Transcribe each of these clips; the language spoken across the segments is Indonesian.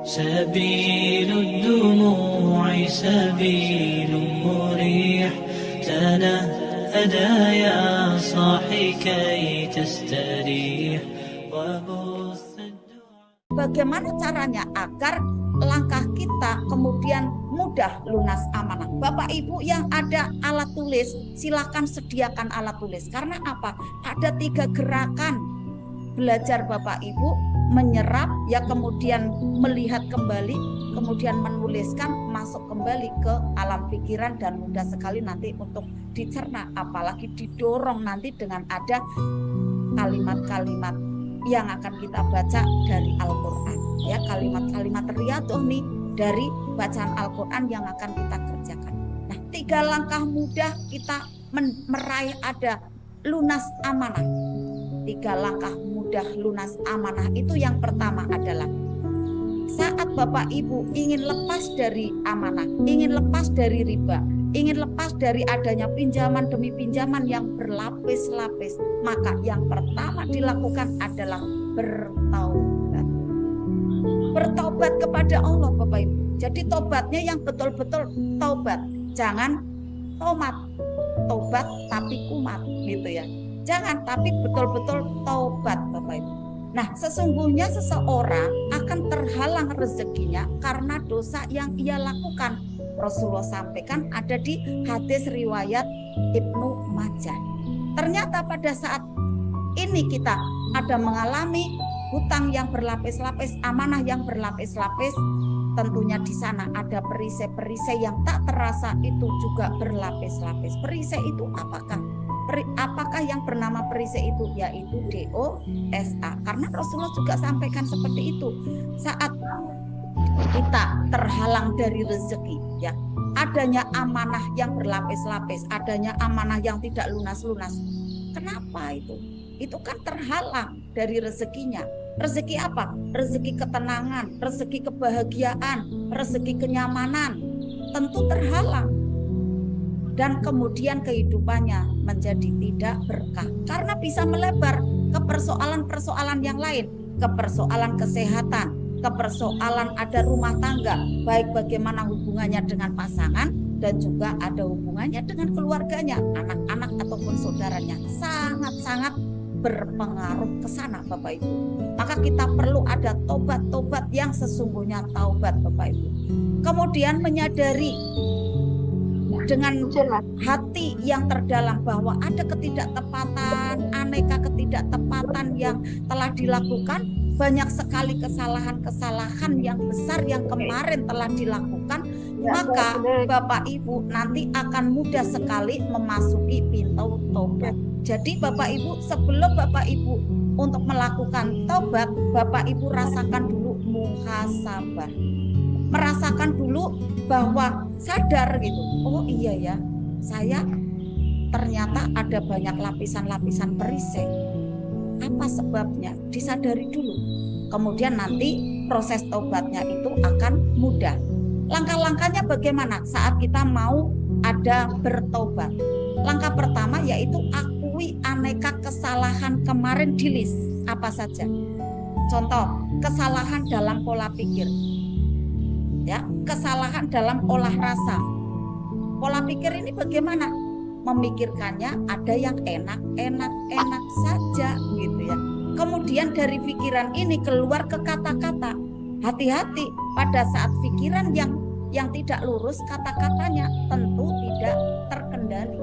سبيل الدموع سبيل مريح تنهدى يا صاحي كي تستريح وبث الدعاء. Bagaimana caranya agar langkah kita kemudian mudah lunas amanah? Bapak Ibu yang ada alat tulis, silakan sediakan alat tulis. Karena apa? Ada 3 gerakan belajar Bapak Ibu, menyerap, ya kemudian melihat kembali, kemudian menuliskan, masuk kembali ke alam pikiran dan mudah sekali nanti untuk dicerna, apalagi didorong nanti dengan ada kalimat-kalimat yang akan kita baca dari Al-Quran, ya kalimat-kalimat riyadhah nih dari bacaan Al-Quran yang akan kita kerjakan. Nah, 3 langkah mudah kita meraih ada lunas amanah. 3 langkah mudah lunas amanah itu yang pertama adalah saat Bapak Ibu ingin lepas dari amanah, ingin lepas dari riba, ingin lepas dari adanya pinjaman demi pinjaman yang berlapis-lapis, maka yang pertama dilakukan adalah bertaubat. Bertaubat kepada Allah Bapak Ibu. Jadi tobatnya yang betul-betul taubat. Jangan tomat, tobat tapi kumat gitu ya. Jangan, tapi betul-betul taubat Bapak Ibu. Nah, sesungguhnya seseorang akan terhalang rezekinya karena dosa yang ia lakukan. Rasulullah sampaikan ada di hadis riwayat Ibnu Majah. Ternyata pada saat ini kita ada mengalami hutang yang berlapis-lapis, amanah yang berlapis-lapis. Tentunya di sana ada perisai-perisai yang tak terasa itu juga berlapis-lapis. Perisai itu apakah? Apakah yang bernama perisai itu? Yaitu dosa. Karena Rasulullah juga sampaikan seperti itu. Saat kita terhalang dari rezeki, ya, adanya amanah yang berlapis-lapis, adanya amanah yang tidak lunas-lunas. Kenapa itu? Itu kan terhalang dari rezekinya. Rezeki apa? Rezeki ketenangan, rezeki kebahagiaan, rezeki kenyamanan. Tentu terhalang. Dan kemudian kehidupannya menjadi tidak berkah. Karena bisa melebar ke persoalan-persoalan yang lain. Ke persoalan kesehatan, ke persoalan ada rumah tangga. Baik bagaimana hubungannya dengan pasangan dan juga ada hubungannya dengan keluarganya, anak-anak ataupun saudaranya. Sangat-sangat berpengaruh ke sana Bapak Ibu. Maka kita perlu ada tobat-tobat yang sesungguhnya taubat Bapak Ibu. Kemudian menyadari dengan hati yang terdalam bahwa ada ketidaktepatan, aneka ketidaktepatan yang telah dilakukan, banyak sekali kesalahan-kesalahan yang besar yang kemarin telah dilakukan, maka Bapak Ibu nanti akan mudah sekali memasuki pintu tobat. Jadi Bapak Ibu, sebelum Bapak Ibu untuk melakukan tobat, Bapak Ibu rasakan dulu muhasabah. Merasakan dulu bahwa sadar gitu, oh iya ya, saya ternyata ada banyak lapisan-lapisan perisai. Apa sebabnya? Disadari dulu. Kemudian nanti proses tobatnya itu akan mudah. Langkah-langkahnya bagaimana saat kita mau ada bertobat? Langkah pertama yaitu akui aneka kesalahan kemarin di list. Apa saja? Contoh, kesalahan dalam pola pikir. Ya, kesalahan dalam olah rasa. Pola pikir ini bagaimana? Memikirkannya ada yang enak saja gitu ya. Kemudian dari pikiran ini keluar ke kata-kata. Hati-hati pada saat pikiran yang tidak lurus, kata-katanya tentu tidak terkendali.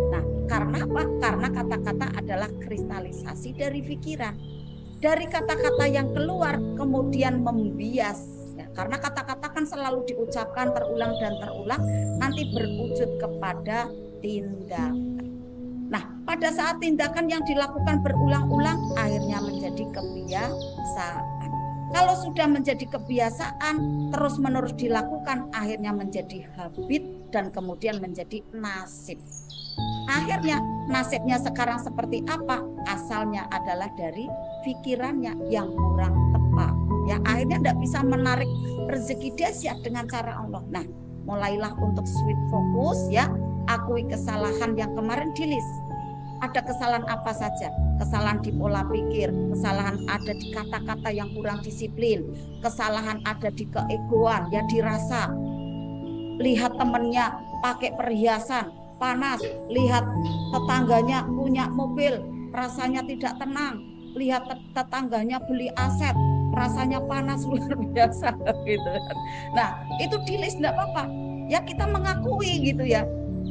Nah, karena apa? Karena kata-kata adalah kristalisasi dari pikiran. Dari kata-kata yang keluar kemudian membias. Karena kata-kata kan selalu diucapkan terulang dan terulang, nanti berwujud kepada tindakan. Nah, pada saat tindakan yang dilakukan berulang-ulang, akhirnya menjadi kebiasaan. Kalau sudah menjadi kebiasaan, terus-menerus dilakukan, akhirnya menjadi habit dan kemudian menjadi nasib. Akhirnya nasibnya sekarang seperti apa? Asalnya adalah dari pikirannya yang kurang tepat. Ya, akhirnya tidak bisa menarik rezeki dahsyat dengan cara Allah. Nah, mulailah untuk switch fokus ya, akui kesalahan yang kemarin di list. Ada kesalahan apa saja? kesalahan di pola pikir, kesalahan ada di kata-kata yang kurang disiplin, kesalahan ada di keegoan, ya dirasa. Lihat temennya pakai perhiasan, panas. Lihat tetangganya punya mobil, rasanya tidak tenang. Lihat tetangganya beli aset, rasanya panas luar biasa gitu. Nah, itu di list enggak apa-apa. Ya kita mengakui gitu ya.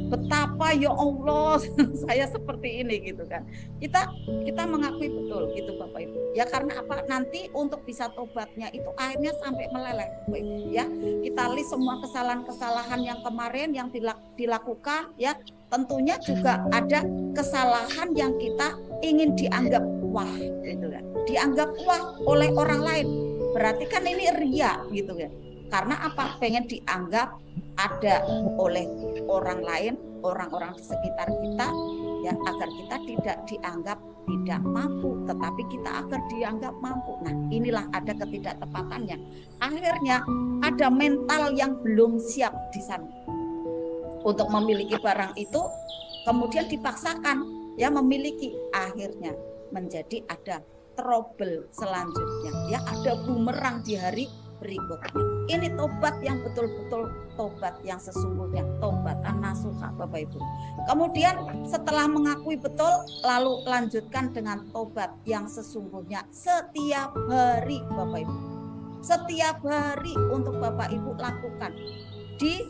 Betapa ya Allah saya seperti ini gitu kan. Kita mengakui betul gitu Bapak Ibu. Ya karena apa? Nanti untuk bisa tobatnya itu akhirnya sampai meleleh Bapak Ibu ya. Kita list semua kesalahan-kesalahan yang kemarin yang dilakukan ya. Tentunya juga ada kesalahan yang kita ingin dianggap wah gitu kan. Dianggap wah oleh orang lain. Berarti kan ini ria gitu kan. Karena apa? Pengen dianggap ada oleh orang lain, orang-orang di sekitar kita ya, agar kita tidak dianggap tidak mampu, tetapi kita agar dianggap mampu. Nah, inilah ada ketidaktepatannya. Akhirnya ada mental yang belum siap di sana untuk memiliki barang itu, kemudian dipaksakan ya memiliki, akhirnya menjadi ada trouble selanjutnya ya, ada bumerang di hari berikutnya. Ini tobat yang betul-betul tobat yang sesungguhnya, tobat an-nasuha Bapak Ibu. Kemudian setelah mengakui betul, lalu lanjutkan dengan tobat yang sesungguhnya setiap hari Bapak Ibu. Setiap hari untuk Bapak Ibu lakukan. Di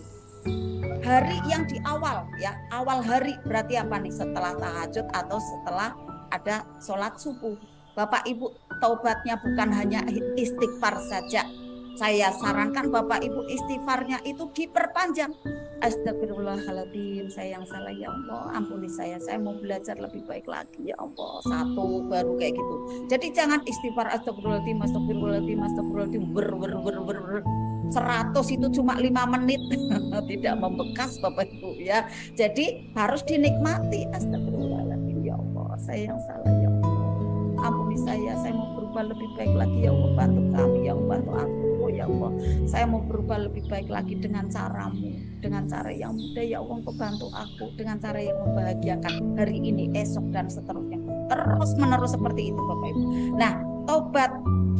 hari yang di awal ya, awal hari berarti apa nih? Setelah tahajud atau setelah ada sholat subuh. Bapak Ibu taubatnya bukan hanya istighfar saja. Saya sarankan Bapak Ibu istighfarnya itu diperpanjang. Astagfirullahaladzim, saya yang salah ya Allah, ampuni saya mau belajar lebih baik lagi ya Allah. Satu baru kayak gitu. Jadi jangan istighfar astagfirullahaladzim, astagfirullahaladzim, astagfirullahaladzim, ber 100 itu cuma 5 menit tidak membekas Bapak Ibu ya. Jadi harus dinikmati. Astagfirullahaladzim ya Allah, saya yang salah ya Allah, ampuni saya mau berubah lebih baik lagi ya Allah, bantu kami ya Allah, bantu aku ya Allah, saya mau berubah lebih baik lagi dengan caramu, dengan cara yang mudah ya Allah, engkau bantu aku dengan cara yang membahagiakan hari ini, esok dan seterusnya, terus menerus seperti itu Bapak Ibu. Nah, tobat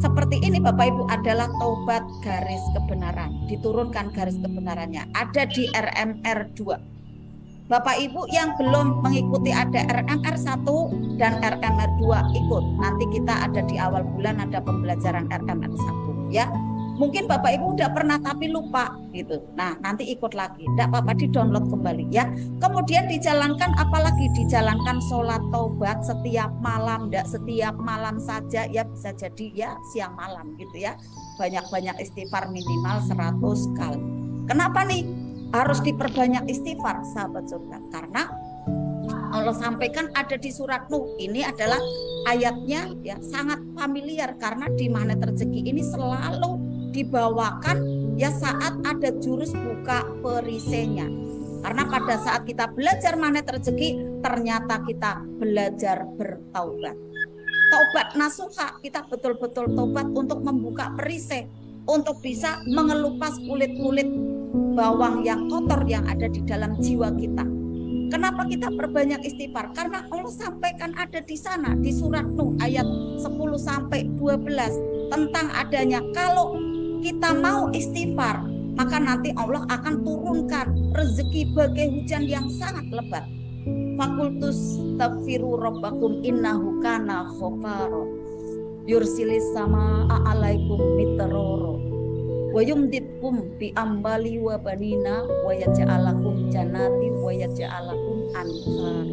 seperti ini Bapak Ibu adalah tobat garis kebenaran, diturunkan garis kebenarannya, ada di RMR 2. Bapak Ibu yang belum mengikuti ada RMR 1 dan RMR 2 ikut. Nanti kita ada di awal bulan ada pembelajaran RMR 1 ya. Mungkin Bapak Ibu udah pernah tapi lupa gitu. Nah, nanti ikut lagi. Tidak apa-apa, di-download kembali ya. Kemudian dijalankan, apalagi dijalankan sholat taubat setiap malam, tidak setiap malam saja ya, bisa jadi ya siang malam gitu ya. Banyak-banyak istighfar minimal 100 kali. Kenapa nih? Harus diperbanyak istighfar sahabat surga, karena Allah sampaikan ada di surat Nuh. Ini adalah ayatnya ya, sangat familiar karena di magnet rezeki ini selalu dibawakan ya saat ada jurus buka perisainya. Karena pada saat kita belajar magnet rezeki, ternyata kita belajar bertaubat. Taubat nasuha, kita betul-betul taubat untuk membuka perisai, untuk bisa mengelupas kulit-kulit bawang yang kotor yang ada di dalam jiwa kita. Kenapa kita perbanyak istighfar? Karena Allah sampaikan ada di sana di surat Nuh ayat 10 sampai 12 tentang adanya kalau kita mau istighfar, maka nanti Allah akan turunkan rezeki bagai hujan yang sangat lebat. Fakultus taghfiru rabbakum innahu kana ghafara yursilis sama alaikum mitroro wa yumditkum bi ambali wa banina wa yaj'alakum jannati wa yaj'alakum anhar.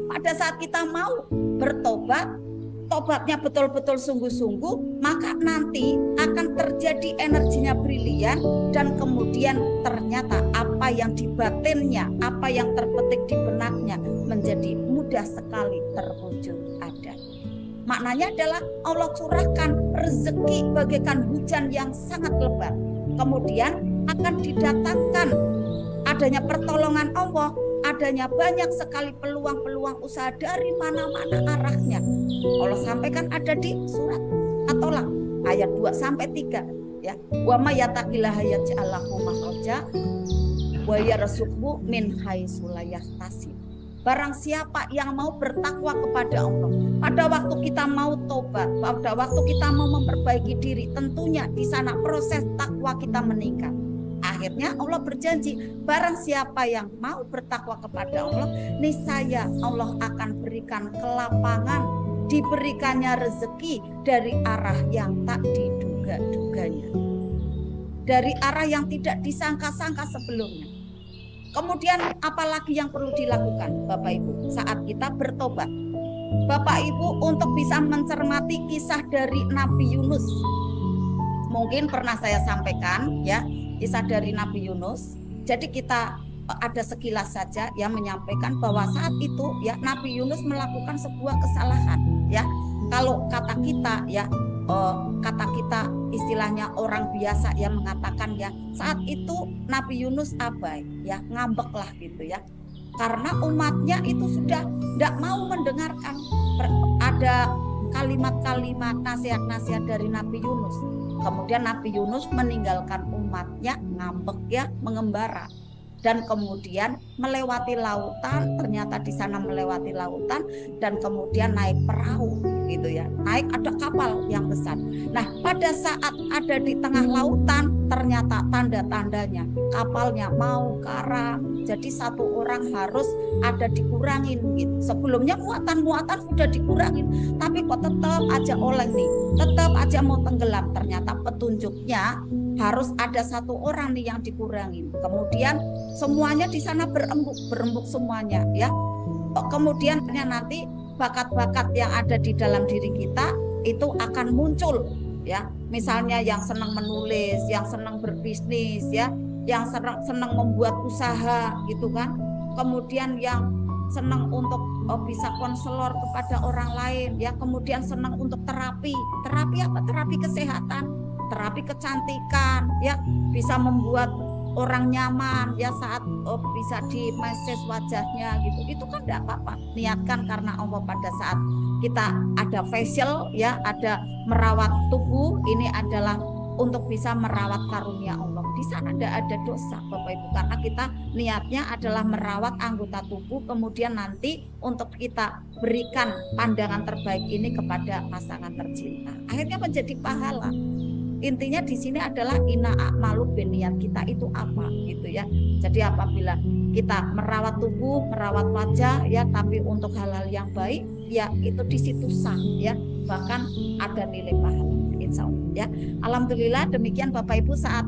Pada saat kita mau bertobat, tobatnya betul-betul sungguh-sungguh, maka nanti akan terjadi energinya brilian dan kemudian ternyata apa yang di batinnya, apa yang terpetik di benaknya menjadi mudah sekali terwujud ada. Maknanya adalah Allah curahkan rezeki bagaikan hujan yang sangat lebat. Kemudian akan didatangkan adanya pertolongan Allah, adanya banyak sekali peluang-peluang usaha dari mana-mana arahnya. Allah sampaikan ada di surat At-Tolak ayat 2 sampai 3 ya. Wa may yattaqillaha yaj'al lahu makhraja wa yarzuqhu min haitsu la yahtasib. Barang siapa yang mau bertakwa kepada Allah, pada waktu kita mau tobat, pada waktu kita mau memperbaiki diri, tentunya di sana proses takwa kita meningkat. Akhirnya Allah berjanji, barang siapa yang mau bertakwa kepada Allah, niscaya Allah akan berikan kelapangan, diberikannya rezeki dari arah yang tak diduga-duganya, dari arah yang tidak disangka-sangka sebelumnya. Kemudian apalagi yang perlu dilakukan Bapak Ibu saat kita bertobat? Bapak Ibu untuk bisa mencermati kisah dari Nabi Yunus. Mungkin pernah saya sampaikan ya, kisah dari Nabi Yunus. Jadi kita ada sekilas saja yang menyampaikan bahwa saat itu ya Nabi Yunus melakukan sebuah kesalahan ya. Kalau kata kita ya, kata kita istilahnya orang biasa yang mengatakan ya, saat itu Nabi Yunus abai ya, ngambek lah gitu ya, karena umatnya itu sudah tidak mau mendengarkan ada kalimat-kalimat nasihat-nasihat dari Nabi Yunus. Kemudian Nabi Yunus meninggalkan umatnya, ngambek ya, mengembara. Dan kemudian melewati lautan, ternyata di sana melewati lautan, dan kemudian naik perahu gitu ya, naik ada kapal yang besar. Nah pada saat ada di tengah lautan, ternyata tanda-tandanya kapalnya mau karam. Jadi satu orang harus ada dikurangin gitu. Sebelumnya muatan sudah dikurangin, tapi kok tetap aja oleng nih, tetap aja mau tenggelam. Ternyata petunjuknya harus ada satu orang nih yang dikurangin. Kemudian semuanya di sana berembuk semuanya ya. Kemudian nanti bakat-bakat yang ada di dalam diri kita itu akan muncul ya. Misalnya yang senang menulis, yang senang berbisnis ya, yang senang membuat usaha gitu kan. Kemudian yang senang untuk bisa konselor kepada orang lain ya. Kemudian senang untuk terapi apa? Terapi kesehatan, terapi kecantikan ya, bisa membuat orang nyaman ya saat bisa di massage wajahnya gitu. Itu kan tidak apa-apa, niatkan karena Allah. Pada saat kita ada facial ya, ada merawat tubuh, ini adalah untuk bisa merawat karunia Allah. Di sana tidak ada dosa Bapak Ibu, karena kita niatnya adalah merawat anggota tubuh, kemudian nanti untuk kita berikan pandangan terbaik ini kepada pasangan tercinta. Akhirnya menjadi pahala. Intinya di sini adalah inna a'malu binniyat, kita itu apa gitu ya. Jadi apabila kita merawat tubuh, merawat wajah ya, tapi untuk hal-hal yang baik ya, itu di situ sah ya, bahkan ada nilai pahala insya Allah ya. Alhamdulillah demikian Bapak Ibu saat